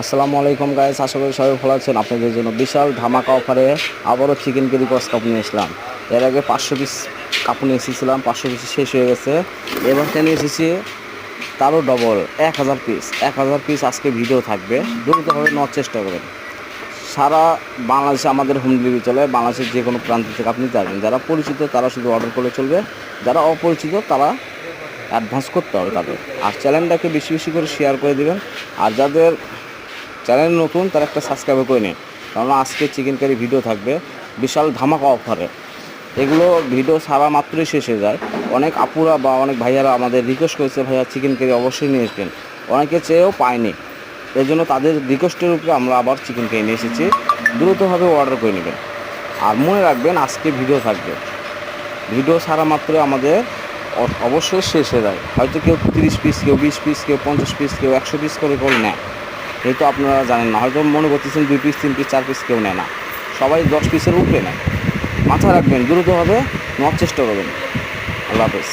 আসসালামু আলাইকুম গাইস, আশা করি সবাই ভালো আছেন। আপনাদের জন্য বিশাল ধামাকা অফারে আবারও চিকেন কারি কস কাপ নিয়ে আসলাম। এর আগে 500 পিস কাপড় নিয়ে এসেছিলাম, 500 পিস শেষ হয়ে গেছে। এবার নিয়ে এসেছি তারও ডবল 1000 পিস আজকে ভিডিও থাকবে, দ্রুতভাবে নেওয়ার চেষ্টা করবেন। সারা বাংলাদেশে আমাদের হোম ডেলিভারি চলে, বাংলাদেশের যে কোনো প্রান্ত থেকে আপনি যাবেন। যারা পরিচিত তারা শুধু অর্ডার করলে চলবে, যারা অপরিচিত তারা অ্যাডভান্স করতে হবে তাদের। আর চ্যানেলটাকে বেশি বেশি করে শেয়ার করে দেবেন। আর যাদের চ্যানেল নতুন তারা একটা সাবস্ক্রাইব করে নিন, কারণ আজকে চিকেন কারি ভিডিও থাকবে বিশাল ধামাকা অফারে। এগুলো ভিডিও ছাড়া মাত্রই শেষ হয়ে যায়। অনেক আপুরা বা অনেক ভাইয়ারা আমাদের রিকোয়েস্ট করেছে, ভাইয়া চিকেন কারি অবশ্যই নিয়ে আসবেন, অনেকে চেয়েও পায়নি। এর জন্য তাদের রিকোয়েস্টের উপরে আমরা আবার চিকেন কারি নিয়ে এসেছি, দ্রুতভাবে অর্ডার করে নেবেন। আর মনে রাখবেন আজকে ভিডিও থাকবে, ভিডিও ছাড়া মাত্রই আমাদের অবশ্যই শেষ হয়ে যায়। হয়তো কেউ 30 পিস, কেউ 20 পিস, কেউ 50 পিস, কেউ 100 পিস করে নেয়। যেহেতু আপনারা জানেন না, হয়তো মনে করতেছেন 2 পিস 3 পিস 4 পিস কেউ নেয় না, সবাই 10 পিসের উপরে নেয়। মাথায় রাখবেন, দ্রুতভাবে নেওয়ার চেষ্টা করবেন। আল্লাহ হাফেজ।